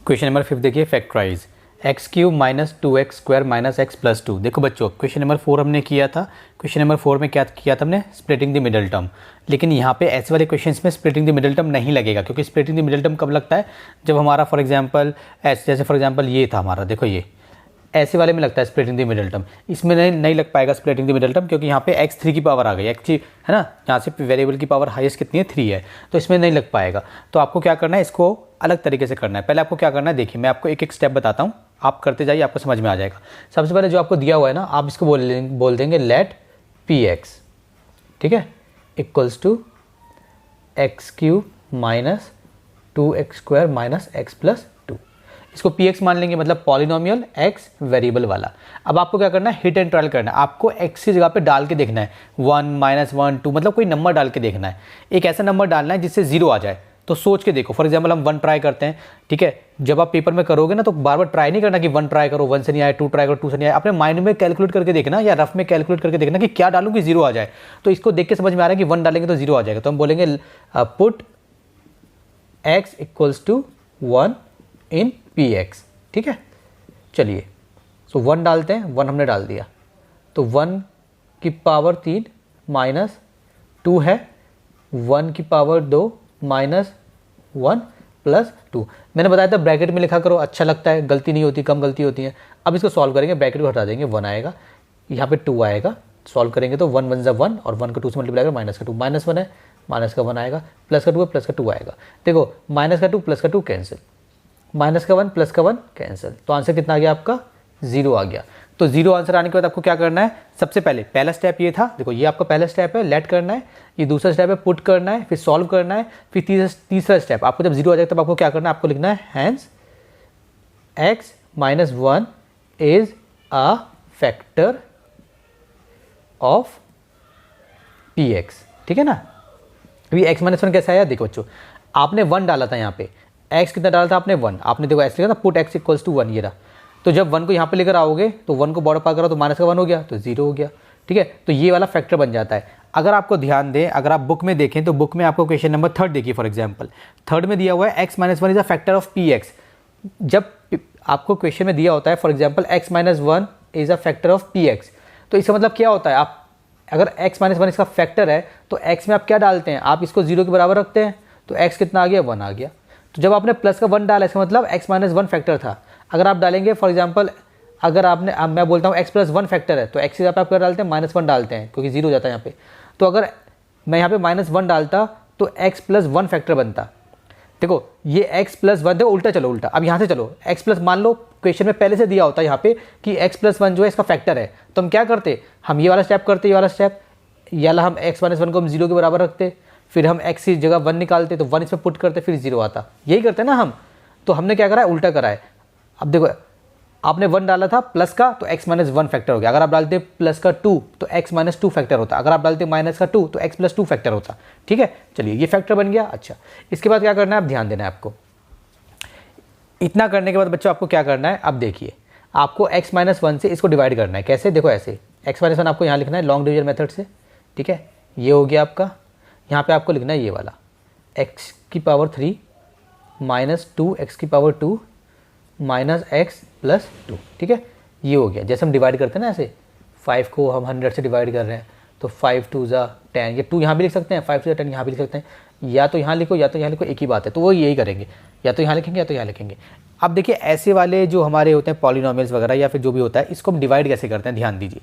Question number 5 देखिए, factorise x cube minus 2x square minus x plus 2। देखो बच्चों, question number 4 हमने किया था। क्वेश्चन नंबर 4 में क्या किया था हमने? Splitting the middle term. लेकिन यहाँ पे ऐसे वाले क्वेश्चंस में स्प्लिटिंग द मिडिल टर्म नहीं लगेगा, क्योंकि स्प्लिटिंग द मिडिल टर्म कब लगता है? जब हमारा फॉर एग्जांपल जैसे फॉर एग्जांपल ये था हमारा, देखो ये ऐसे वाले में लगता है स्प्लिटिंग द मिडिल टर्म। इसमें नहीं लग पाएगा स्प्लिटिंग द मिडिल टर्म, क्योंकि यहाँ पे x3 की पावर आ गई, एक्चुअली है ना, यहाँ से वेरिएबल की पावर हाईएस्ट कितनी है? 3 है, तो इसमें नहीं लग पाएगा। तो आपको क्या करना है, इसको अलग तरीके से करना है। पहले आपको क्या करना है, देखिए मैं आपको एक एक स्टेप बताता हूँ, आप करते जाइए, आपको समझ में आ जाएगा। सबसे पहले जो आपको दिया हुआ है ना, आप इसको बोल देंगे लेट px, ठीक है, equals to x cube minus 2x square minus x plus 2। इसको px मान लेंगे, मतलब पॉलिनोमियल x वेरिएबल वाला। अब आपको क्या करना है, हिट एंड ट्रायल करना है। आपको x की जगह पे डाल के देखना है 1 -1 2, मतलब कोई नंबर डाल के देखना है। एक ऐसा नंबर डालना है जिससे 0 आ जाए। तो सोच के देखो, फॉर एग्जांपल हम 1 ट्राई करते हैं, ठीक है। जब आप पेपर में करोगे ना, तो बार बार ट्राई नहीं करना कि 1 ट्राई करो 1 से नहीं आया, 2 ट्राई करो 2 से नहीं आया। अपने माइंड में कैलकुलेट करके देखना, या रफ में कैलकुलेट करके देखना कि क्या डालूं कि 0 आ जाए। तो इसको देख के समझ में आ रहा है कि 1 डालेंगे तो 0 आ जाएगा। तो हम बोलेंगे put x equals to 1 in px, ठीक है। चलिए, सो 1 डालते हैं, 1 हमने डाल दिया, तो 1 की पावर 3 माइनस 2 है, 1 की पावर 2 माइनस 1 प्लस 2। मैंने बताया था ब्रैकेट में लिखा करो, अच्छा लगता है, गलती नहीं होती, कम गलती होती है। अब इसको सॉल्व करेंगे, ब्रैकेट को हटा देंगे, 1 आएगा, यहाँ पे 2 आएगा। सॉल्व करेंगे तो 1 1 ज़ा 1, और 1 को 2 से मल्टीप्लाई करें, माइनस का 2, माइनस 1 है, माइनस का 1 आएगा, प्लस का 2 है, प्लस का 2 आएगा। देखो माइनस का 2 प्लस का 2 कैंसिल, माइनस का 1 प्लस का 1 कैंसिल, तो आंसर कितना आ गया आपका? 0 आ गया। तो 0 आंसर आने के बाद आपको क्या करना है? सबसे पहला स्टेप ये था, देखो ये आपका पहला स्टेप है, लेट करना है। ये दूसरा स्टेप है, पुट करना है, फिर सॉल्व करना है, फिर तीसरा स्टेप आपको जब 0 आ जाए तब आपको क्या करना है? आपको लिखना है hence x minus 1 is a factor of px, ठीक है ना। अभी x माइनस 1 कैसा आया? देखो बच्चों, आपने 1 डाला था यहाँ पे, x कितना डाला था आपने? 1। आपने देखो x लिखा था, पुट x इक्वल्स टू 1, ये रहा। तो जब 1 को यहाँ पे लेकर आओगे तो 1 को बॉर्डर पार करो तो माइनस का 1 हो गया, तो 0 हो गया, ठीक है। तो ये वाला फैक्टर बन जाता है। अगर आपको ध्यान दें, अगर आप बुक में देखें तो बुक में आपको क्वेश्चन नंबर 3 देखिए, फॉर एग्जांपल 3 में दिया हुआ है x minus 1 is a factor of px। जब आपको क्वेश्चन में दिया होता है for example x minus 1 is a factor of px, तो इसका मतलब क्या होता है? आप अगर x माइनस 1 इसका फैक्टर है तो x में आप क्या डालते हैं? आप इसको 0 के बराबर रखते हैं, तो x कितना आ गया? 1 आ गया। तो जब आपने प्लस का 1 डाला, इसका मतलब x माइनस 1 फैक्टर था। अगर आप डालेंगे फॉर एग्जांपल, अगर आपने, अब मैं बोलता हूँ x प्लस 1 फैक्टर है, तो x की जगह पे आप क्या डालते हैं? माइनस 1 डालते हैं, क्योंकि 0 हो जाता है यहाँ पे। तो अगर मैं यहाँ पे माइनस 1 डालता तो x प्लस 1 फैक्टर बनता। देखो ये x प्लस 1, देखो उल्टा चलो, उल्टा, अब यहाँ से चलो, x प्लस, मान लो क्वेश्चन में पहले से दिया होता है यहाँ पे कि x प्लस 1 जो है इसका फैक्टर है, तो हम क्या करते? हम ये वाला स्टेप करते, ये वाला स्टेप, या हम x माइनस 1 को हम 0 के बराबर रखते, फिर हम x की जगह 1 निकालते, तो 1 इसमें पुट करते, फिर 0 आता। यही करते हैं ना हम। तो हमने क्या करा है? उल्टा करा है। अब देखो, आपने 1 डाला था प्लस का, तो x माइनस 1 फैक्टर हो गया। अगर आप डालते प्लस का 2 तो x माइनस 2 फैक्टर होता। अगर आप डालते माइनस का 2 तो x प्लस 2 फैक्टर होता, ठीक है। चलिए, ये फैक्टर बन गया। अच्छा, इसके बाद क्या करना है? आप ध्यान देना है आपको। इतना करने के बाद बच्चों आपको क्या करना है? अब देखिए, आपको x माइनस 1 से इसको डिवाइड करना है। कैसे? देखो ऐसे, x माइनस 1 आपको यहाँ लिखना है लॉन्ग डिवीजन मेथड से, ठीक है। ये हो गया आपका। यहाँ पे आपको लिखना है ये वाला x की पावर 3 माइनस 2x की पावर 2 माइनस x प्लस 2, ठीक है। ये हो गया। जैसे हम डिवाइड करते हैं ना, ऐसे 5 को हम 100 से डिवाइड कर रहे हैं, तो 5 2 ज़ा 10, ये 2 यहाँ भी लिख सकते हैं, 5 2 ज़ा 10 यहाँ भी लिख सकते हैं, या तो यहाँ लिखो या तो यहाँ लिखो, एक ही बात है। तो वो यही करेंगे, या तो यहाँ लिखेंगे या तो यहाँ लिखेंगे। अब देखिए, ऐसे वाले जो हमारे होते हैं पॉलिनोमियल्स वगैरह या फिर जो भी होता है, इसको हम डिवाइड कैसे करते हैं? ध्यान दीजिए।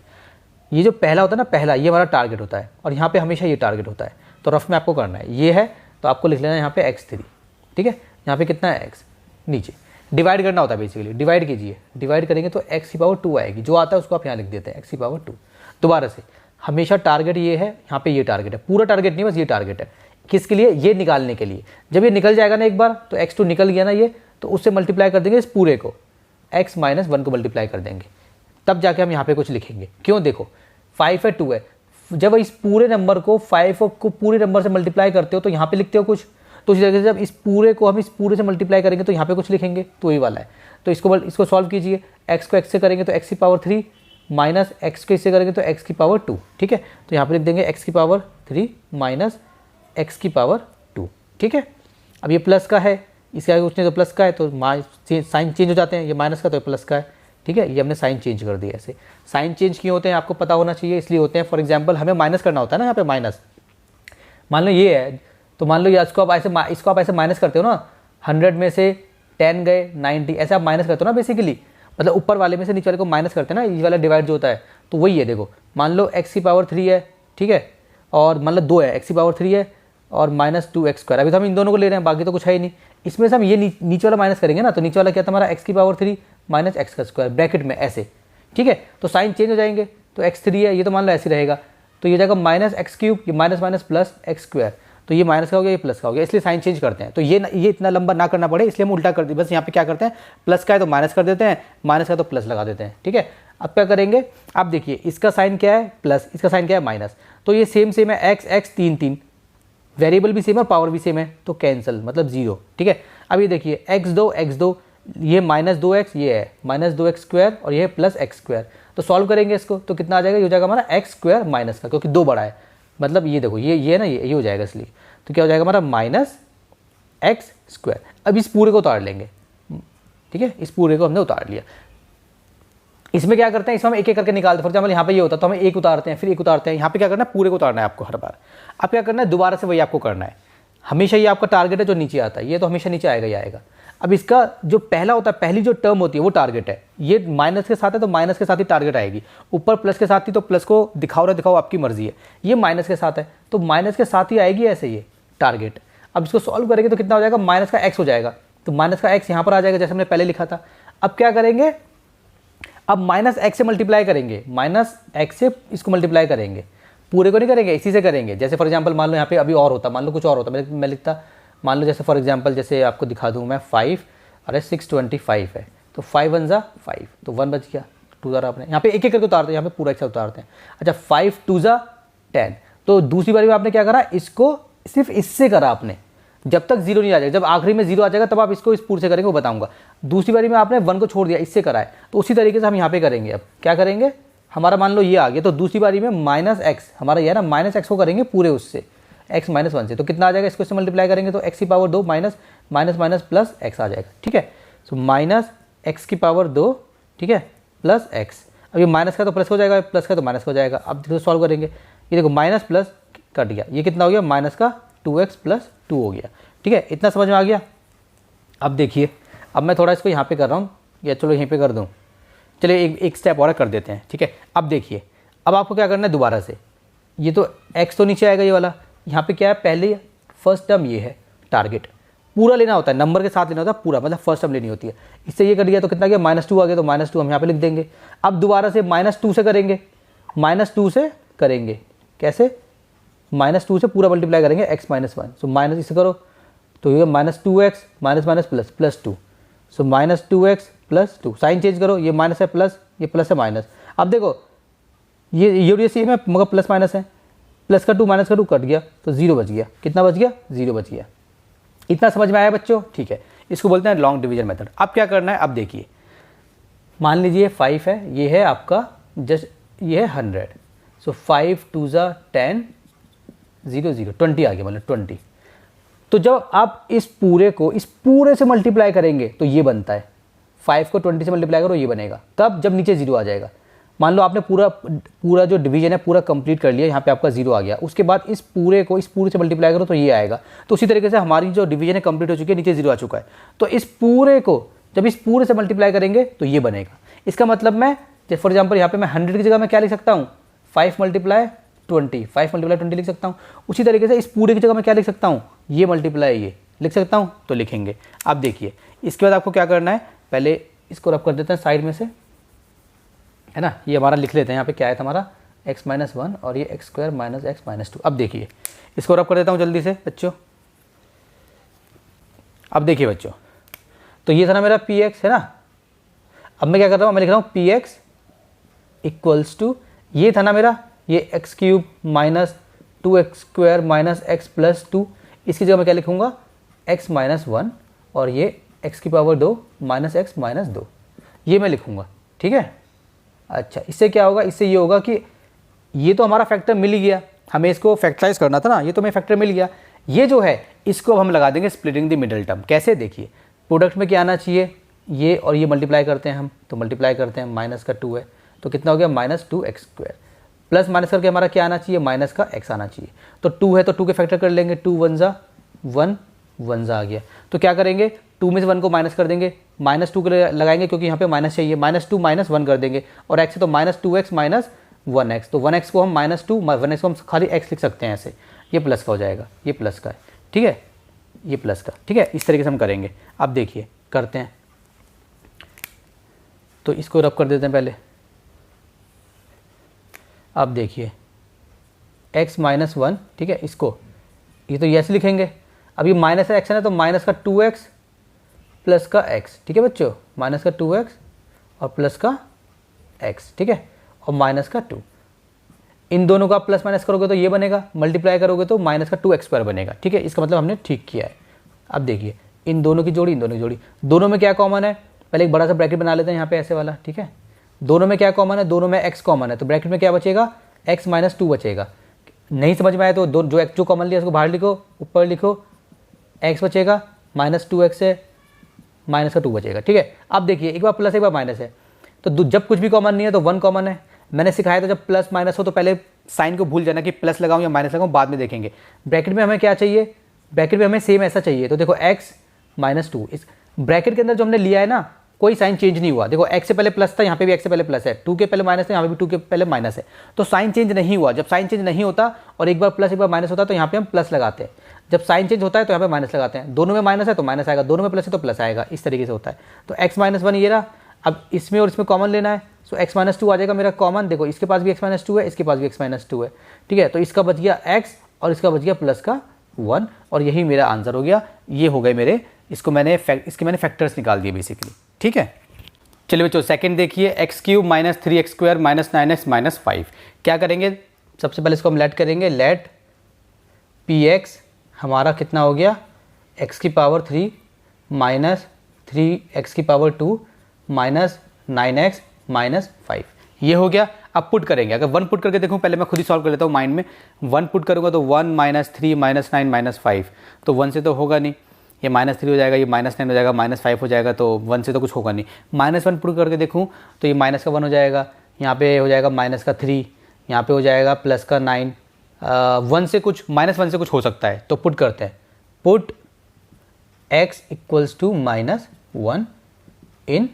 ये जो पहला होता है ना, पहला, ये हमारा टारगेट होता है, और यहाँ पे हमेशा ये टारगेट होता है। तो रफ में आपको करना है, ये है तो आपको लिख लेना है यहाँ पे x3, ठीक है। यहाँ पे कितना है? x, नीचे डिवाइड करना होता है बेसिकली। डिवाइड कीजिए, डिवाइड करेंगे तो x की पावर 2 आएगी, जो आता है उसको आप यहाँ लिख देते हैं, x की पावर 2। दोबारा से, हमेशा टारगेट ये है, यहाँ पे ये टारगेट है, पूरा टारगेट नहीं, बस ये टारगेट है। किसके लिए? ये निकालने के लिए। जब ये निकल जाएगा ना एक बार, तो x2 निकल गया ना ये, तो उससे मल्टीप्लाई कर देंगे इस पूरे को, x माइनस 1 को मल्टीप्लाई कर देंगे, तब जाके हम यहाँ पे कुछ लिखेंगे। क्यों? देखो 5 है 2 है, जब इस पूरे नंबर को 5 को पूरे नंबर से मल्टीप्लाई करते हो तो यहाँ पे लिखते हो कुछ, तो इसी तरीके से जब इस पूरे को हम इस पूरे से मल्टीप्लाई करेंगे तो यहाँ पे कुछ लिखेंगे, तो वही वाला है। तो इसको सॉल्व कीजिए। x को x से करेंगे तो x की पावर 3 माइनस x को इससे करेंगे तो x की पावर 2, ठीक है। तो यहाँ पे लिख देंगे x की पावर 3 माइनस x की पावर 2, ठीक है। अब ये प्लस का है, इसके आगे कुछ नहीं तो प्लस का है, तो साइन चेंज हो जाते हैं, ये माइनस का तो प्लस का है, ठीक है। ये हमने साइन चेंज कर दिया। ऐसे साइन चेंज क्यों होते हैं आपको पता होना चाहिए, इसलिए होते हैं, फॉर एग्जाम्पल हमें माइनस करना होता है ना, यहाँ पे माइनस, मान लो ये है, तो मान लो ये इसको आप ऐसे माइनस करते हो ना, 100 में से 10 गए 90, ऐसे आप माइनस करते हो ना बेसिकली, मतलब ऊपर वाले में से नीचे वाले को माइनस करते हैं ना, ये वाला डिवाइड जो होता है, तो वही है। देखो मान लो x की पावर 3 है, ठीक है, और मान लो 2 है, x की पावर 3 है और माइनस 2x²। अभी तो हम इन दोनों को ले रहे हैं, बाकी तो कुछ है ही नहीं। इसमें से हम ये नीचे वाला माइनस करेंगे ना, तो नीचे वाला क्या था हमारा x की पावर 3 माइनस x² ब्रैकेट में ऐसे, ठीक है। तो साइन चेंज हो जाएंगे, तो x3 है, ये तो मान लो ऐसे रहेगा, तो ये जाएगा माइनस x³, ये माइनस माइनस प्लस x², तो ये माइनस का हो गया, ये प्लस का हो गया, इसलिए साइन चेंज करते हैं। तो ये इतना लंबा ना करना पड़े, इसलिए हम उल्टा कर दी, बस यहाँ पे क्या करते हैं, प्लस का है तो माइनस कर देते हैं, माइनस का तो प्लस लगा देते हैं, ठीक है। अब क्या करेंगे, अब देखिए इसका साइन क्या है प्लस, इसका साइन क्या है माइनस, तो ये सेम है, एक्स एक्स 3 3, वेरिएबल भी सेम है, पावर भी सेम है, तो कैंसिल, मतलब 0, ठीक है। अब ये देखिए x2, ये माइनस 2x, ये है माइनस 2x² और ये है प्लस x², तो सॉल्व करेंगे इसको, तो कितना आ जाएगा, ये हो जाएगा हमारा x² माइनस का, क्योंकि 2 बड़ा है, मतलब ये देखो ये ना, ये हो जाएगा, इसलिए तो क्या हो जाएगा हमारा माइनस x²। अब इस पूरे को उतार लेंगे, ठीक है, इस पूरे को हमने उतार लिया। इसमें क्या करते हैं, इसमें हम एक एक करके निकालते हैं। फॉर एग्जाम्पल यहाँ पे ये होता है तो हमें एक उतारते हैं, फिर एक उतारते हैं। यहाँ पे क्या करना है, पूरे को उतारना है आपको हर बार। अब क्या करना है, दोबारा से वही आपको करना है। हमेशा ये आपका टारगेट है जो नीचे आता है, ये तो हमेशा नीचे आएगा ही आएगा। अब इसका जो पहला होता है, पहली जो टर्म होती है वो टारगेट है। ये माइनस के साथ है तो माइनस के साथ ही टारगेट आएगी, ऊपर प्लस के साथ ही, तो प्लस को दिखाओ ना दिखाओ आपकी मर्जी है। ये माइनस के साथ है तो माइनस के साथ ही आएगी ऐसे ये टारगेट। अब इसको सॉल्व करेंगे तो कितना हो जाएगा, माइनस का x हो जाएगा, तो माइनस का x यहाँ पर आ जाएगा जैसे हमने पहले लिखा था। अब क्या करेंगे, अब माइनस x से मल्टीप्लाई करेंगे, माइनस x से इसको मल्टीप्लाई करेंगे, पूरे को नहीं करेंगे, इसी से करेंगे। जैसे फॉर एग्जांपल मान लो यहाँ पे अभी और होता, मान लो कुछ और होता, मैं लिखता, मान लो जैसे फॉर एग्जांपल जैसे आपको दिखा दूँ मैं 5, अरे 625 है, तो 5 1 जा 5, तो 1 बच गया, 2 ज़रा आपने यहाँ पे एक एक करके उतारते हैं, यहाँ पे पूरा एक साथ उतारते हैं। अच्छा 5 2 जा 10, तो दूसरी बारी में आपने क्या करा, इसको सिर्फ इससे करा आपने, जब तक 0 नहीं आ जाएगा, जब आखिरी में 0 आ जाएगा तब आप इसको इस पूरे से करेंगे, वो बताऊंगा। दूसरी बारी में आपने 1 को छोड़ दिया, इससे करा है, तो उसी तरीके से हम यहाँ पे करेंगे। अब क्या करेंगे, हमारा मान लो ये आ गया, तो दूसरी बारी में माइनस एक्स, हमारा ये है ना, माइनस एक्स को करेंगे पूरे उससे, x माइनस 1 से, तो कितना आ जाएगा, इसको इससे मल्टीप्लाई करेंगे तो x की power 2 minus minus minus plus x आ जाएगा, ठीक है। सो माइनस x की पावर 2, ठीक है, प्लस x। अब ये माइनस का तो प्लस हो जाएगा, प्लस का तो माइनस हो जाएगा। अब देखो सॉल्व करेंगे, ये देखो माइनस प्लस कट गया, ये कितना हो गया, माइनस का 2x प्लस 2 हो गया, ठीक है। इतना समझ में आ गया। अब देखिए, अब मैं थोड़ा इसको यहाँ पे कर रहा हूँ, या चलो यहीं पे कर दूँ, चलिए एक स्टेप और कर देते हैं, ठीक है। अब देखिए, अब आपको क्या करना है, दोबारा से ये तो x तो नीचे आएगा, ये वाला यहाँ पे क्या है, पहले फर्स्ट टर्म ये है, टारगेट पूरा लेना होता है, नंबर के साथ लेना होता है पूरा, मतलब फर्स्ट टर्म लेनी होती है। इससे ये कर दिया तो कितना गया, -2 आ गया, तो -2 हम यहाँ पे लिख देंगे। अब दोबारा से -2 से करेंगे, -2 से करेंगे, कैसे, -2 से पूरा मल्टीप्लाई करेंगे x माइनस 1, सो माइनस इसे करो तो ये -2x minus minus plus plus 2, सो -2x प्लस 2, साइन चेंज करो, ये माइनस है प्लस, ये प्लस है माइनस। अब देखो ये सेम है मगर प्लस माइनस है, प्लस का 2 माइनस का 2 कट गया, तो 0 बच गया, कितना बच गया, 0 बच गया। इतना समझ में आया बच्चों, ठीक है। इसको बोलते हैं लॉन्ग डिवीजन मेथड। अब क्या करना है, अब देखिए, मान लीजिए 5 है, ये है आपका जस्ट, ये है 100, सो 5 2 जा 10, 0 0 20 आ गया, मतलब 20। तो जब आप इस पूरे को इस पूरे से मल्टीप्लाई करेंगे तो ये बनता है, 5 को 20 से मल्टीप्लाई करो, ये बनेगा। तब जब नीचे 0 आ जाएगा, मान लो आपने पूरा जो डिवीजन है पूरा कंप्लीट कर लिया, यहाँ पे आपका 0 आ गया, उसके बाद इस पूरे को इस पूरे से मल्टीप्लाई करो तो ये आएगा। तो उसी तरीके से हमारी जो डिवीजन है कंप्लीट हो चुकी है, नीचे 0 आ चुका है, तो इस पूरे को जब इस पूरे से मल्टीप्लाई करेंगे तो ये बनेगा। इसका मतलब मैं फॉर एग्जाम्पल यहाँ पे मैं 100 की जगह मैं क्या लिख सकता हूँ, 5 मल्टीप्लाई 20 लिख सकता हूँ। उसी तरीके से इस पूरे की जगह मैं क्या लिख सकता हूँ, ये मल्टीप्लाई ये लिख सकता हूँ, तो लिखेंगे। अब देखिए, इसके बाद आपको क्या करना है, पहले इसको रब कर देते हैं साइड में से, है ना, ये हमारा लिख लेते हैं। यहाँ पे क्या है हमारा x माइनस 1 और ये x² माइनस x माइनस 2। अब देखिए, इसको रब कर देता हूँ जल्दी से बच्चों। अब देखिए बच्चों, तो ये था ना मेरा px, है ना। अब मैं क्या कर रहा हूँ, मैं लिख रहा हूँ px इक्वल्स टू, ये था ना मेरा, ये x³ minus 2x² minus x plus 2, इसकी जगह मैं क्या लिखूँगा, x माइनस 1 और ये x की पावर 2 माइनस x माइनस 2, ये मैं लिखूँगा, ठीक है। अच्छा, इससे क्या होगा, इससे ये होगा कि ये तो हमारा फैक्टर मिल ही गया, हमें इसको फैक्टराइज करना था ना, ये तो हमें फैक्टर मिल गया। ये जो है इसको अब हम लगा देंगे स्प्लिटिंग द मिडिल टर्म। कैसे, देखिए प्रोडक्ट में क्या आना चाहिए, ये और ये मल्टीप्लाई करते हैं हम, तो मल्टीप्लाई करते हैं, माइनस का 2 है तो कितना हो गया -2x², प्लस माइनस करके हमारा क्या आना चाहिए, माइनस का x आना चाहिए। तो 2 है तो 2 के फैक्टर कर लेंगे, 2 1 ज़ा 1 1 ज़ा आ गया। तो क्या करेंगे, 2 में से 1 को माइनस कर देंगे, -2 के लिए लगाएंगे क्योंकि यहाँ पे माइनस चाहिए, -2 -1 कर देंगे, और x है तो -2x - 1x, तो 1x को हम -2 1x को हम खाली x लिख सकते हैं ऐसे, ये प्लस का हो जाएगा, ये प्लस का है, ठीक है, ये प्लस का, ठीक है। इस तरीके से हम करेंगे। अब देखिए करते हैं, तो इसको रब कर देते हैं पहले। अब देखिए x -1, ठीक है, इसको ये तो ऐसे लिखेंगे। अब ये माइनस एक्स है ना, तो माइनस का 2x प्लस का x, ठीक है बच्चों, माइनस का 2x और प्लस का x, ठीक है, और माइनस का 2, इन दोनों का प्लस माइनस करोगे तो ये बनेगा, मल्टीप्लाई करोगे तो माइनस का 2x² बनेगा, ठीक है। इसका मतलब हमने ठीक किया है। अब देखिए इन दोनों की जोड़ी, इन दोनों की जोड़ी, दोनों में क्या कॉमन है, पहले एक बड़ा सा ब्रैकेट बना लेते हैं यहाँ पे ऐसे वाला, ठीक है। दोनों में क्या कॉमन है, दोनों में x कॉमन है, तो ब्रैकेट में क्या बचेगा, x - 2 बचेगा। नहीं समझ में आया तो जो x जो कॉमन लिया उसको बाहर लिखो, ऊपर लिखो, x बचेगा, -2x है, माइनस का 2 बचेगा, ठीक है। अब देखिए एक बार प्लस एक बार माइनस है, तो जब कुछ भी कॉमन नहीं है तो 1 कॉमन है। मैंने सिखाया था जब प्लस माइनस हो तो पहले साइन को भूल जाना कि प्लस लगाऊं या माइनस लगाऊं, बाद में देखेंगे। ब्रैकेट में हमें क्या चाहिए, ब्रैकेट में हमें सेम ऐसा चाहिए, तो देखो x - 2, इस ब्रैकेट के अंदर जो हमने लिया है ना, कोई साइन चेंज नहीं हुआ। देखो x से पहले प्लस था, यहाँ पे भी x से पहले प्लस है, 2 के पहले माइनस था, यहाँ पे भी 2 के पहले माइनस है, तो साइन चेंज नहीं हुआ। जब साइन चेंज नहीं होता और एक बार प्लस एक बार माइनस होता है तो यहाँ पे हम प्लस लगाते हैं, जब साइन चेंज होता है तो यहाँ पे माइनस लगाते हैं। दोनों में माइनस है तो माइनस आएगा, दोनों में प्लस है तो प्लस आएगा, इस तरीके से होता है। तो x - 1 ये रहा। अब इसमें और इसमें कॉमन लेना है, सो x - 2 आ जाएगा मेरा कॉमन। देखो इसके पास भी x - 2 है, इसके पास भी x - 2 है, ठीक है। तो इसका बच गया x और इसका बच गया प्लस का 1, और यही मेरा आंसर हो गया। ये हो गए मेरे, इसको मैंने इसके मैंने फैक्टर्स निकाल दिए बेसिकली, ठीक है। चलिए बच्चों सेकंड देखिए, x³ - 3x² - 9x - 5। क्या करेंगे, सबसे पहले इसको हम लेट करेंगे, लेट px हमारा कितना हो गया, x³ - 3x² - 9x - 5, ये हो गया। अब पुट करेंगे, अगर 1 पुट करके देखूँ, पहले मैं खुद ही सॉल्व कर लेता हूँ माइंड में। 1 पुट करूँगा तो 1 - 3 - 9 - 5, तो 1 से तो होगा नहीं, ये -3 हो जाएगा, ये -9 हो जाएगा, -5 हो जाएगा, तो 1 से तो कुछ होगा नहीं। -1 पुट करके देखूँ तो ये माइनस का 1 हो जाएगा, यहाँ पे हो जाएगा माइनस का 3, यहाँ पे हो जाएगा प्लस का 9, 1 से कुछ -1 से कुछ हो सकता है, तो पुट करते हैं, पुट x = -1 इन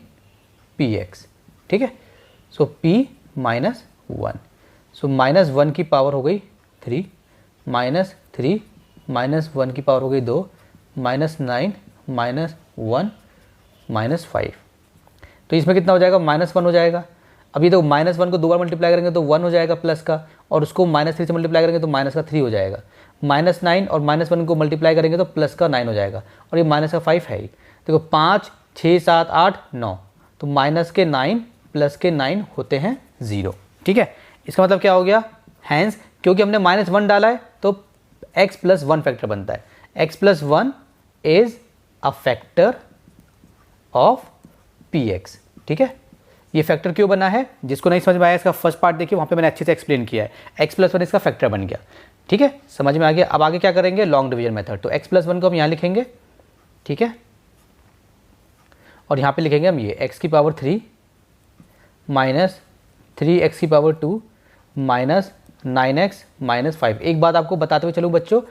px, ठीक है। सो p - 1, सो -1 की पावर हो गई 3, -3 -1 की पावर हो गई 2, -9 -1 -5, तो इसमें कितना हो जाएगा, -1 हो जाएगा। अभी तो -1 को 2 बार मल्टीप्लाई करेंगे तो 1 हो जाएगा प्लस का, और उसको -3 से मल्टीप्लाई करेंगे तो माइनस का 3 हो जाएगा। -9 और -1 को मल्टीप्लाई करेंगे तो प्लस का 9 हो जाएगा, और ये माइनस का 5 है ही। देखो 5 6 7 8 9, तो माइनस के 9 प्लस के 9 होते हैं 0, ठीक है। इसका मतलब क्या हो गया, हैंस क्योंकि हमने -1 डाला है तो x + 1 फैक्टर बनता है, x + 1 is a factor of px, ठीक है। ये फैक्टर क्यों बना है, जिसको नहीं समझ में आया इसका फर्स्ट पार्ट देखिए, वहाँ पे मैंने अच्छे से एक्सप्लेन किया है। x + 1 इसका फैक्टर बन गया, ठीक है, समझ में आ गया। अब आगे क्या करेंगे, लॉन्ग डिवीजन मेथड। तो x + 1 को हम यहाँ लिखेंगे, ठीक है, और यहाँ पे लिखेंगे हम ये x³ - 3x² - 9x - 5। एक बात आपको बताते हुए चलूँ बच्चों,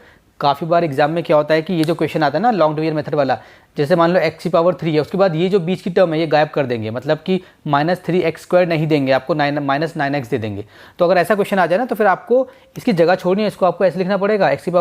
काफ़ी बार एग्जाम में क्या होता है कि ये जो क्वेश्चन आता है ना लॉन्ग डिवीजन मेथड वाला, जैसे मान लो x³ है, उसके बाद ये जो बीच की टर्म है ये गायब कर देंगे, मतलब कि -3x² नहीं देंगे आपको, -9x दे देंगे। तो अगर ऐसा क्वेश्चन आ जाए ना तो फिर आपको इसकी जगह छोड़नी है, इसको आपको ऐसे लिखना पड़ेगा, x³ -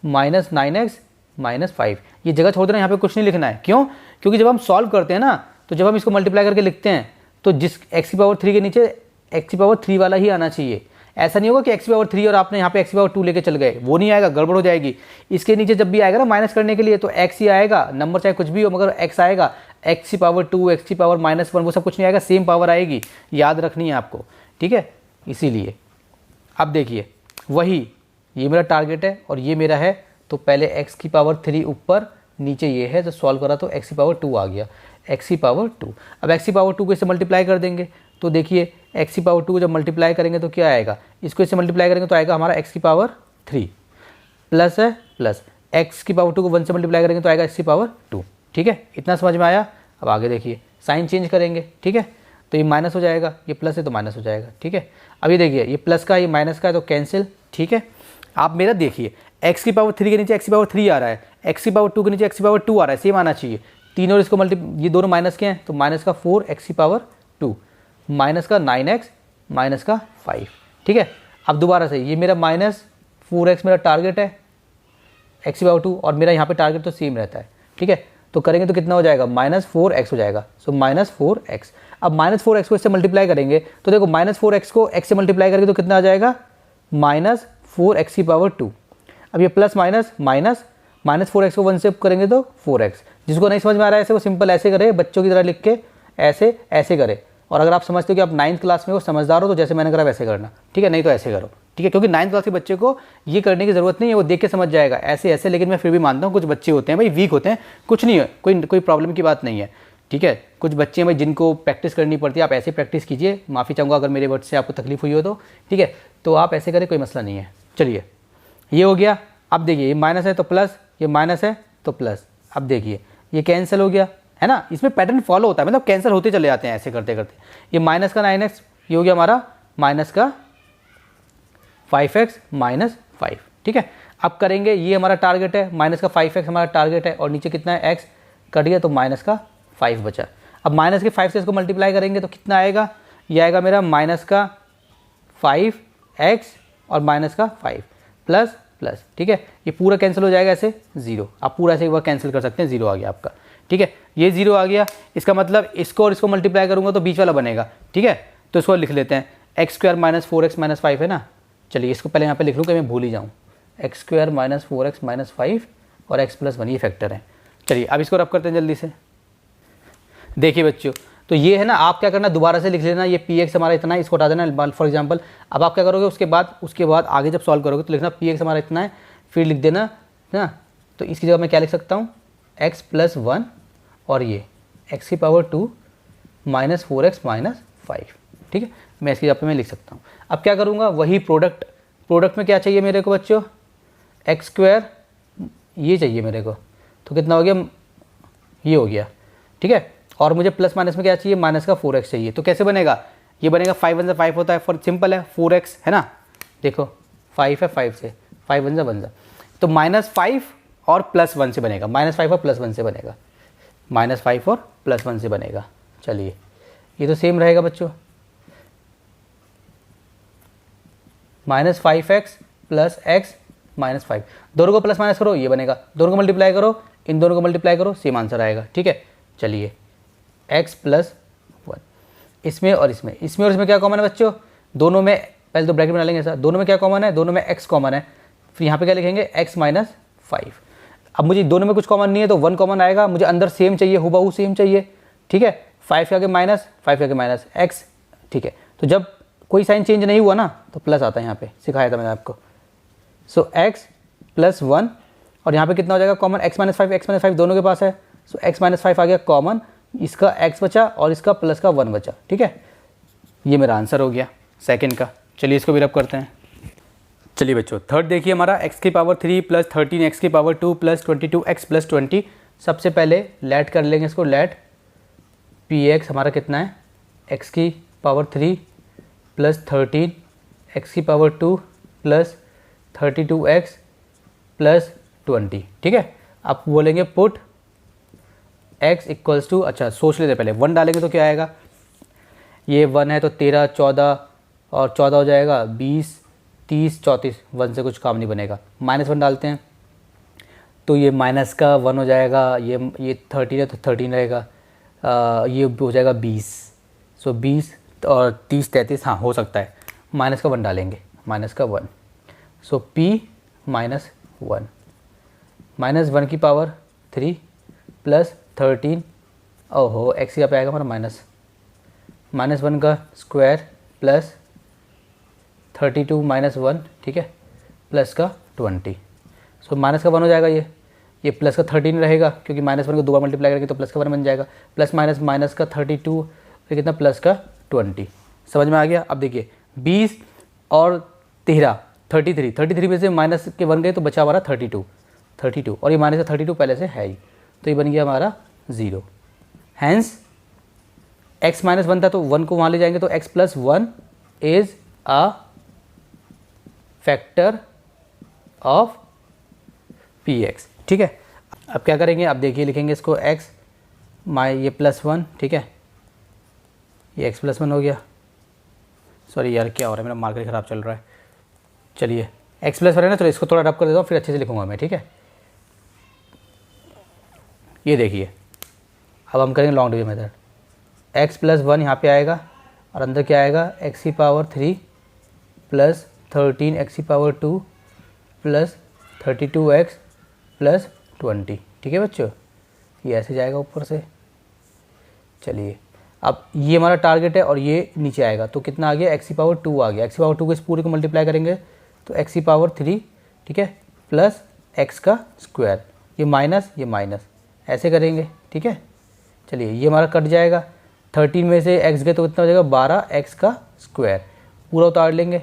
9x - 5। ये जगह छोड़ देना, यहाँ पे कुछ नहीं लिखना है। क्यों, क्योंकि जब हम सॉल्व करते हैं ना, तो जब हम इसको मल्टीप्लाई करके लिखते हैं तो जिस x³ के नीचे x³ वाला ही आना चाहिए। ऐसा नहीं होगा कि x³ और आपने यहाँ पे x² लेके चल गए, वो नहीं आएगा, गड़बड़ हो जाएगी। इसके नीचे जब भी आएगा ना माइनस करने के लिए तो x ही आएगा, नंबर चाहे कुछ भी हो मगर x आएगा। x⁻², x⁻−1 वो सब कुछ नहीं आएगा, सेम पावर आएगी, याद रखनी है आपको, ठीक है। इसीलिए अब देखिए वही, ये मेरा टारगेट है और ये मेरा है, तो पहले x³ ऊपर, नीचे ये है, तो सॉल्व करा तो x⁻² आ गया, x⁻²। अब x⁻² को इससे मल्टीप्लाई कर देंगे, तो देखिए x⁻² को जब मल्टीप्लाई करेंगे तो क्या आएगा, इसको इससे मल्टीप्लाई करेंगे तो आएगा हमारा x⁻3। प्लस है प्लस, एक्स की पावर 2 को 1 से मल्टीप्लाई करेंगे तो आएगा एक्स की पावर 2। ठीक है, इतना समझ में आया। अब आगे देखिए, साइन चेंज करेंगे। ठीक है, तो ये माइनस हो जाएगा, ये प्लस है तो माइनस हो जाएगा। ठीक है, अब ये देखिए, ये प्लस का ये माइनस का है तो कैंसिल। ठीक है, आप मेरा देखिए, एक्स की पावर 3 के नीचे एक्स की पावर 3 आ रहा है, एक्स की पावर 2 के नीचे एक्स की पावर 2 आ रहा है, सेम आना चाहिए। तीन और इसको ये दोनों माइनस के हैं तो माइनस का 4 एक्स की पावर 2, माइनस का 9x, माइनस का 5। ठीक है, अब दोबारा से ये मेरा माइनस 4x मेरा टारगेट है, एक्स की पावर 2, और मेरा यहाँ पे टारगेट तो सेम रहता है। ठीक है, तो करेंगे तो कितना हो जाएगा, -4x हो जाएगा। सो -4x। अब -4x को इससे मल्टीप्लाई करेंगे तो देखो, -4x को x से मल्टीप्लाई करेंगे तो कितना आ जाएगा, -4x की पावर 2। अब ये प्लस माइनस माइनस, -4x को 1 से करेंगे तो 4x। जिसको नहीं समझ में आ रहा है ऐसे, वो सिंपल ऐसे करे, बच्चों की तरह लिख के ऐसे ऐसे करे। और अगर आप समझते हो कि आप 9th क्लास में हो, समझदार हो, तो जैसे मैंने करा वैसे करना। ठीक है, नहीं तो ऐसे करो। ठीक है, क्योंकि 9th क्लास के बच्चे को ये करने की ज़रूरत नहीं है, वो देख के समझ जाएगा ऐसे ऐसे। लेकिन मैं फिर भी मानता हूँ कुछ बच्चे होते हैं भाई वीक होते हैं, कुछ नहीं है, कोई प्रॉब्लम की बात नहीं है। ठीक है, कुछ बच्चे हैं भाई जिनको प्रैक्टिस करनी पड़ती है, आप ऐसे प्रैक्टिस कीजिए। माफ़ी चाहूँगा अगर मेरे वर्ड से आपको तकलीफ हुई हो तो। ठीक है, तो आप ऐसे करें, कोई मसला नहीं है। चलिए, ये हो गया। अब देखिए, ये माइनस है तो प्लस, ये माइनस है तो प्लस। अब देखिए, ये कैंसिल हो गया, है ना। इसमें पैटर्न फॉलो होता है, मतलब कैंसिल होते चले जाते हैं ऐसे करते करते। ये माइनस का 9x, ये हो गया हमारा माइनस का 5x माइनस 5। ठीक है, अब करेंगे, ये हमारा टारगेट है, माइनस का 5x हमारा टारगेट है, और नीचे कितना है, x कट गया तो माइनस का 5 बचा। अब माइनस के 5 से इसको मल्टीप्लाई करेंगे तो कितना आएगा, ये आएगा मेरा माइनस का 5x और माइनस का 5 प्लस प्लस। ठीक है, ये पूरा कैंसिल हो जाएगा ऐसे, 0। आप पूरा ऐसे एक बार कैंसिल कर सकते हैं, 0 आ गया आपका। ठीक है, ये 0 आ गया। इसका मतलब इसको और इसको मल्टीप्लाई करूँगा तो बीच वाला बनेगा। ठीक है, तो इसको लिख लेते हैं, x² - 4x - 5 है ना। चलिए, इसको पहले यहाँ पे लिख लूँ कि मैं भूल ही जाऊँ। x² - 4x - 5 और x + 1 ये फैक्टर है। चलिए, अब इसको रब करते हैं जल्दी से। देखिए बच्चों, तो ये है ना, आप क्या करना, दोबारा से लिख लेना, ये px हमारा इतना है, इसको हटा देना फॉर एग्जांपल। अब आप क्या करोगे, उसके बाद आगे जब सॉल्व करोगे तो लिखना px हमारा इतना है, फिर लिख देना ना। तो इसकी जगह मैं क्या लिख सकता हूँ, x + 1 और ये x की पावर 2 - 4x - 5। ठीक है, मैं इसकी जगह पे मैं लिख सकता हूँ। अब क्या करूँगा, वही प्रोडक्ट में क्या चाहिए मेरे को बच्चों, x² ये चाहिए मेरे को, तो कितना हो गया, ये हो गया। ठीक है, और मुझे प्लस माइनस में क्या चाहिए, माइनस का 4x चाहिए। तो कैसे बनेगा, ये बनेगा 5 1 से 5 होता है, फॉर सिंपल है, 4x है ना। देखो 5 है, 5 से 5 1 से 1 से, तो -5 और +1 से बनेगा, -5 और +1 से बनेगा, -5 और +1 से बनेगा। चलिए, ये तो सेम रहेगा बच्चों, -5x + x - 5। दोनों को प्लस माइनस करो, ये बनेगा, दोनों को मल्टीप्लाई करो, इन दोनों को मल्टीप्लाई करो, सेम आंसर आएगा। ठीक है, चलिए, x + 1 इसमें और इसमें क्या कॉमन है बच्चों, दोनों में, पहले तो ब्रैकेट बना लेंगे ऐसा, दोनों में क्या कॉमन है, दोनों में x कॉमन है, फिर यहाँ पे क्या लिखेंगे, x - 5। अब मुझे दोनों में कुछ कॉमन नहीं है तो 1 कॉमन आएगा, मुझे अंदर सेम चाहिए, हुबहू सेम चाहिए। ठीक है, 5 के आगे माइनस, 5 के आगे माइनस x। ठीक है, तो जब कोई साइन चेंज नहीं हुआ ना तो प्लस आता है, यहाँ पे सिखाया था मैंने आपको। सो x + 1 और यहाँ पे कितना हो जाएगा कॉमन, x - 5 दोनों के पास है, सो x - 5 आ गया कॉमन, इसका x बचा और इसका प्लस का 1 बचा। ठीक है, ये मेरा आंसर हो गया सेकंड का। चलिए, इसको भी रब करते हैं। चलिए बच्चों, थर्ड देखिए हमारा, x की पावर 3 + 13 x की पावर 2 + 22x + 20। सबसे पहले लेट कर लेंगे इसको, लेट px हमारा कितना है, x की पावर 3 + 13 x की पावर 2 + 32x + 20। ठीक है, आप बोलेंगे पुट x = अच्छा सोच लेते पहले, 1 डालेंगे तो क्या आएगा, ये 1 है तो 13 14 और 14 हो जाएगा 20 30 34, 1 से कुछ काम नहीं बनेगा। -1 डालते हैं तो ये माइनस का 1 हो जाएगा, ये 13 है तो 13 रहेगा, ये हो जाएगा 20। सो 20 और 30 33, हाँ हो सकता है, माइनस का 1 डालेंगे, माइनस का 1। सो p - 1 -1 की पावर 3 + 13, ओहो x यहाँ पे आएगा हमारा -1 का स्क्वायर + 32 - 1। ठीक है, प्लस का 20। सो माइनस का 1 हो जाएगा, ये प्लस का 13 रहेगा, क्योंकि -1 को 2 बार मल्टीप्लाई करेंगे तो प्लस का 1 बन जाएगा, प्लस माइनस का 32, फिर कितना प्लस का 20। समझ में आ गया। अब देखिए 20 और 13 33 में से माइनस के बन गए तो बचा हमारा 32 और ये माइनस 32 पहले से है ही, तो ये बन गया हमारा 0। हैंस x माइनस 1 था तो 1 को वहाँ ले जाएंगे तो x plus 1 is a factor of px। ठीक है, अब क्या करेंगे, अब देखिए लिखेंगे इसको x ये प्लस 1, ठीक है, ये x प्लस 1 हो गया। सॉरी यार क्या हो रहा है, मेरा मार्कर ख़राब चल रहा है। चलिए x प्लस 1 है ना, चलो इसको थोड़ा रब कर देता हूँ फिर अच्छे से लिखूंगा मैं, ठीक है। ये देखिए अब हम करेंगे long division method. x plus 1 यहाँ पे आएगा और अंदर क्या आएगा, x की पावर 3 प्लस 13 x की पावर 2 प्लस 32x प्लस 20। ठीक है बच्चों, ये ऐसे जाएगा ऊपर से। चलिए अब ये हमारा टारगेट है और ये नीचे आएगा तो कितना आ गया, x की पावर 2 आ गया। x की पावर 2 को इस पूरे को मल्टीप्लाई करेंगे तो x की पावर 3, ठीक है, प्लस x का स्क्वायर, ये माइनस ऐसे करेंगे, ठीक है। चलिए ये हमारा कट जाएगा, 13 में से x गए तो कितना हो जाएगा 12x का स्क्वायर, पूरा उतार लेंगे,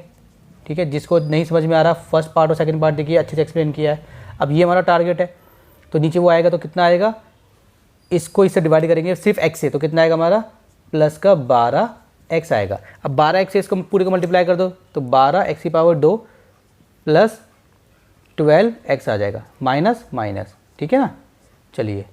ठीक है। जिसको नहीं समझ में आ रहा फर्स्ट पार्ट और सेकंड पार्ट देखिए अच्छे से एक्सप्लेन किया है। अब ये हमारा टारगेट है तो नीचे वो आएगा तो कितना आएगा, इसको इससे डिवाइड करेंगे सिर्फ x से तो कितना आएगा हमारा प्लस का 12x आएगा। अब 12x से इसको पूरे को मल्टीप्लाई कर दो तो 12x की पावर 2 प्लस 12x आ जाएगा, माइनस, ठीक है ना। चलिए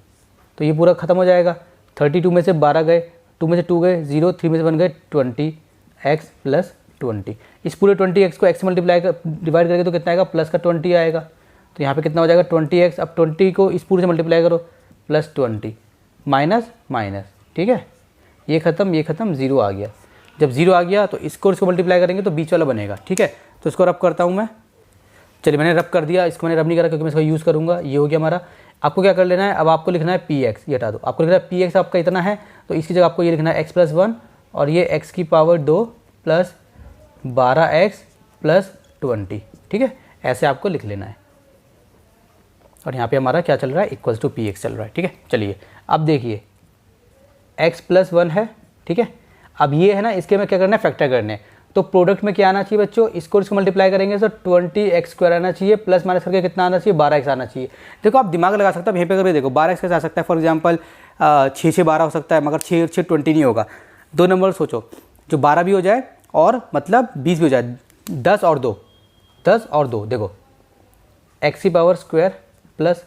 तो ये पूरा ख़त्म हो जाएगा, 32 में से 12 गए, 2 में से 2 गए 0, 3 में से बन गए 20x प्लस 20। इस पूरे 20x को x से मल्टीप्लाई कर डिवाइड करके तो कितना आएगा, प्लस का 20 आएगा। तो यहाँ पे कितना हो जाएगा 20x, अब 20 को इस पूरे से मल्टीप्लाई करो प्लस 20 माइनस, ठीक है। ये ख़त्म 0 आ गया। जब 0 आ गया तो इसको मल्टीप्लाई करेंगे तो बीच वाला बनेगा, ठीक है। तो इसको रब करता हूँ मैं। चलिए मैंने रब कर दिया, इसको मैंने रब नहीं करा क्योंकि मैं इसको यूज़ करूँगा। ये हो गया हमारा। आपको क्या कर लेना है, अब आपको लिखना है px, ये हटा दो। आपको लिखना है px आपका इतना है तो इसकी जगह आपको ये लिखना है x प्लस 1 और ये x की पावर 2 प्लस 12x प्लस 20, ठीक है। ऐसे आपको लिख लेना है और यहाँ पे हमारा क्या चल रहा है, इक्वल्स टू px चल रहा है, ठीक है। चलिए अब देखिए x प्लस 1 है, ठीक है। अब ये है ना, इसके में क्या करना है, फैक्टर करने हैं। तो प्रोडक्ट में क्या आना चाहिए बच्चों, इसको मल्टीप्लाई करेंगे तो 20x स्क्वायर आना चाहिए, प्लस माइनस करके कितना आना चाहिए, 12x आना चाहिए। देखो आप दिमाग लगा सकते हो, यहीं पे करके देखो 12x कैसे आ सकता है। फॉर एग्जांपल 6 12 हो सकता है, मगर 6 20 नहीं होगा। 2 नंबर सोचो, जो 12 भी हो जाए और मतलब 20 भी हो जाए, 10 और 2 देखो x की power square plus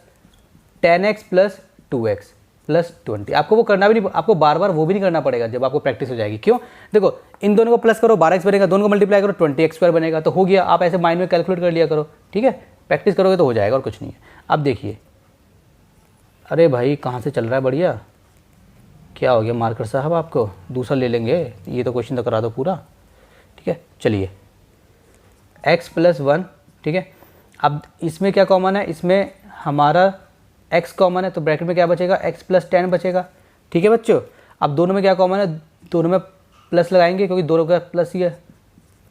10x plus 2x plus 20। आपको वो करना भी नहीं, आपको बार बार वो भी नहीं करना पड़ेगा जब आपको प्रैक्टिस हो जाएगी। क्यों, देखो इन दोनों को प्लस करो 12x बनेगा, दोनों को मल्टीप्लाई करो 20x स्क्वायर बनेगा, तो हो गया। आप ऐसे माइंड में कैलकुलेट कर लिया करो, ठीक है। प्रैक्टिस करोगे तो हो जाएगा और कुछ नहीं है। अब देखिए, अरे भाई कहाँ से चल रहा है, बढ़िया। क्या हो गया मार्कर साहब, आपको दूसरा ले लेंगे, ये तो क्वेश्चन तो करा दो पूरा, ठीक है। चलिए x प्लस 1, ठीक है। अब इसमें क्या कॉमन है, इसमें हमारा x कॉमन है तो ब्रैकेट में क्या बचेगा, x प्लस 10 बचेगा, ठीक है बच्चों। अब दोनों में क्या कॉमन है, दोनों में प्लस लगाएंगे क्योंकि दोनों का प्लस ही है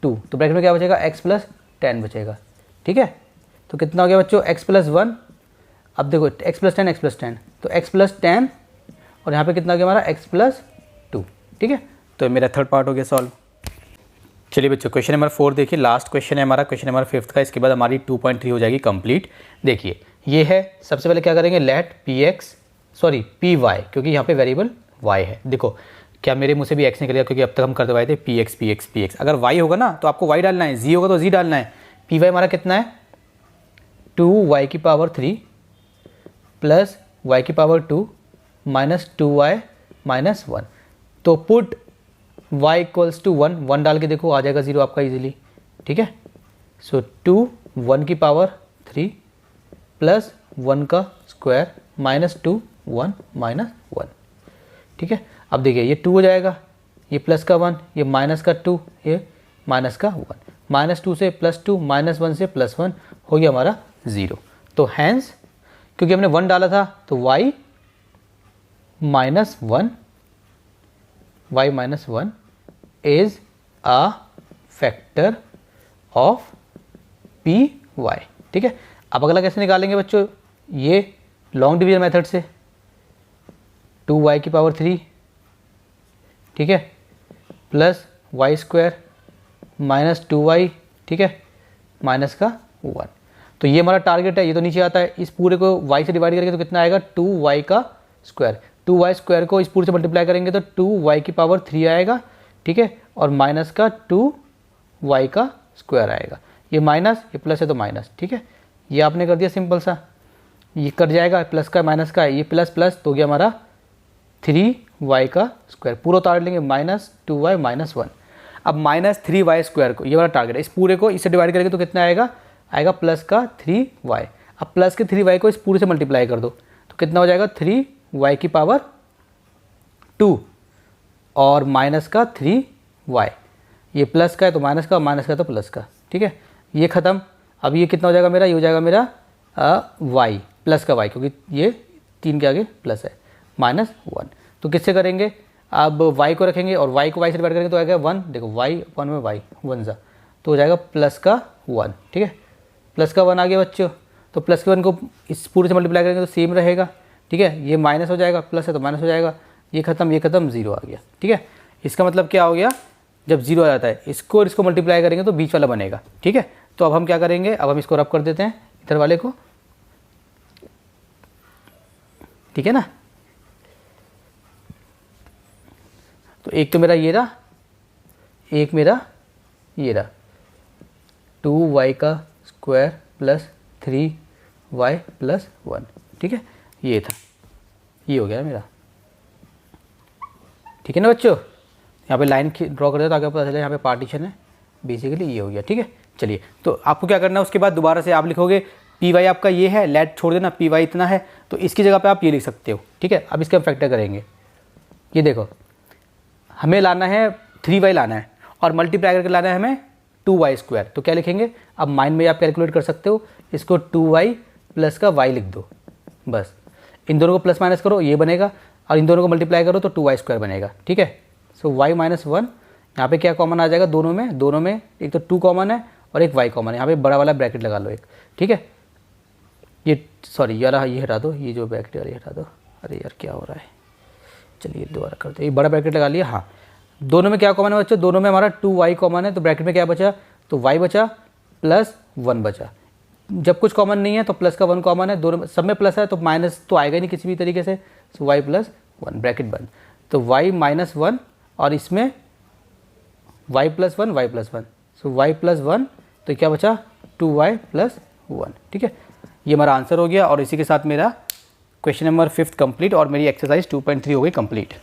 2, तो ब्रैकेट में क्या बचेगा, x प्लस 10 बचेगा, ठीक है। तो कितना हो गया बच्चों, x प्लस 1। अब देखो x प्लस 10 तो x प्लस 10 और यहाँ पे कितना हो गया हमारा x प्लस 2, ठीक है। तो मेरा थर्ड पार्ट हो गया सॉल्व। चलिए बच्चों क्वेश्चन नंबर 4 देखिए, लास्ट क्वेश्चन है हमारा, क्वेश्चन नंबर 5 का। इसके बाद हमारी 2.3 हो जाएगी कंप्लीट। देखिए ये है, सबसे पहले क्या करेंगे, लेट पी वाई, क्योंकि यहाँ पे वेरिएबल y है। देखो क्या मेरे मुँह से भी x निकलेगा, क्योंकि अब तक हम करते हुए थे px। अगर y होगा ना तो आपको y डालना है, z होगा तो z डालना है। पी वाई हमारा कितना है, 2y की पावर 3 प्लस y की पावर 2 माइनस 2y माइनस 1। तो पुट y इक्वल्स टू 1 डाल के देखो आ जाएगा 0 आपका इजीली, ठीक है। सो 2 1 की पावर 3 प्लस 1 का स्क्वायर माइनस 2 1 माइनस 1, ठीक है। अब देखिए ये 2 हो जाएगा, ये प्लस का 1, ये माइनस का 2, ये माइनस का 1, माइनस 2 से प्लस 2, माइनस 1 से प्लस 1, हो गया हमारा 0। तो हैंस क्योंकि हमने 1 डाला था तो y minus 1 is a factor of P Y, ठीक है। अब अगला कैसे निकालेंगे बच्चों, ये लॉन्ग डिवीजन मेथड से 2y की पावर 3, ठीक है, plus Y square minus 2y, ठीक है, माइनस का 1। तो ये हमारा टारगेट है, ये तो नीचे आता है। इस पूरे को y से डिवाइड करेंगे तो कितना आएगा 2y का स्क्वायर। 2y स्क्वायर को इस पूरे से मल्टीप्लाई करेंगे तो 2y की पावर 3 आएगा, ठीक है, और माइनस का 2y का स्क्वायर आएगा। ये माइनस, ये प्लस है तो माइनस, ठीक है। ये आपने कर दिया सिंपल सा, ये कट जाएगा, प्लस का माइनस का, ये प्लस प्लस तो गया हमारा 3y का स्क्वायर। पूरा उतार लेंगे, माइनस 2y माइनस 1। अब माइनस 3y स्क्वायर को, ये वाला टारगेट है, इस पूरे को इससे डिवाइड करेंगे तो कितना आएगा, आएगा प्लस का 3y। अब प्लस के 3y को इस पूरे से मल्टीप्लाई कर दो तो कितना हो जाएगा 3y की पावर 2 और माइनस का 3y। ये प्लस का है तो माइनस का, माइनस का तो प्लस का, ठीक है। ये ख़त्म। अब ये कितना हो जाएगा मेरा, ये हो जाएगा मेरा y प्लस का y, क्योंकि ये 3 के आगे प्लस है, माइनस 1। तो किससे करेंगे, अब y को रखेंगे और y को y से डिवाइड करेंगे तो आएगा 1। देखो y 1 में y 1 सा तो हो जाएगा प्लस का 1, ठीक है। प्लस का 1 आ गया बच्चों। तो प्लस के 1 को इस पूरे से मल्टीप्लाई करेंगे तो सेम रहेगा, ठीक है। ये माइनस हो जाएगा, प्लस है तो माइनस हो जाएगा, ये खत्म 0 आ गया, ठीक है। इसका मतलब क्या हो गया, जब 0 आ जाता है इसको और इसको मल्टीप्लाई करेंगे तो बीच वाला बनेगा, ठीक है। तो अब हम क्या करेंगे, अब हम इसको रब कर देते हैं इधर वाले को, ठीक है ना। तो एक तो मेरा ये रहा, एक मेरा ये रहा, 2y का स्क्वायर प्लस 3y प्लस 1, ठीक है। ये था, ये हो गया मेरा, ठीक है ना बच्चों। यहाँ पे लाइन ड्रॉ कर दे तो आगे पता चले यहाँ पे पार्टीशन है, बेसिकली ये हो गया, ठीक है। चलिए, तो आपको क्या करना है, उसके बाद दोबारा से आप लिखोगे पी वाई आपका ये है, लेट छोड़ देना, पी वाई इतना है, तो इसकी जगह पे आप ये लिख सकते हो, ठीक है। अब इसका हम फैक्टर करेंगे। ये देखो, हमें लाना है 3y लाना है और मल्टीप्लाई करके लाना है हमें 2y स्क्वायर। तो क्या लिखेंगे, अब माइंड में आप कैलकुलेट कर सकते हो, इसको 2y प्लस का y लिख दो, बस। इन दोनों को प्लस माइनस करो, ये बनेगा, और इन दोनों को मल्टीप्लाई करो तो 2y स्क्वायर बनेगा, ठीक है। सो y माइनस 1, यहाँ पे क्या कॉमन आ जाएगा दोनों में एक तो 2 कॉमन है और एक y कॉमन है। यहाँ पे बड़ा वाला ब्रैकेट लगा लो एक, ठीक है। ये सॉरी यार, ये हटा दो, ये जो ब्रैकेट यार ये हटा दो। अरे यार क्या हो रहा है, चलिए दोबारा करते हैं। ये बड़ा ब्रैकेट लगा लिया। हाँ, दोनों में क्या कॉमन है बच्चों, दोनों में हमारा 2y कॉमन है, तो ब्रैकेट में क्या बचा, तो y बचा प्लस 1 बचा। जब कुछ कॉमन नहीं है तो प्लस का 1 कॉमन है, दोनों सब में प्लस है तो माइनस तो आएगा ही नहीं किसी भी तरीके से। सो y प्लस 1 ब्रैकेट बंद, तो y माइनस 1 और इसमें y प्लस 1, सो y प्लस 1, तो क्या बचा 2y प्लस 1, ठीक है। ये हमारा आंसर हो गया और इसी के साथ मेरा क्वेश्चन नंबर 5 कंप्लीट और मेरी एक्सरसाइज 2.3 हो गई कंप्लीट।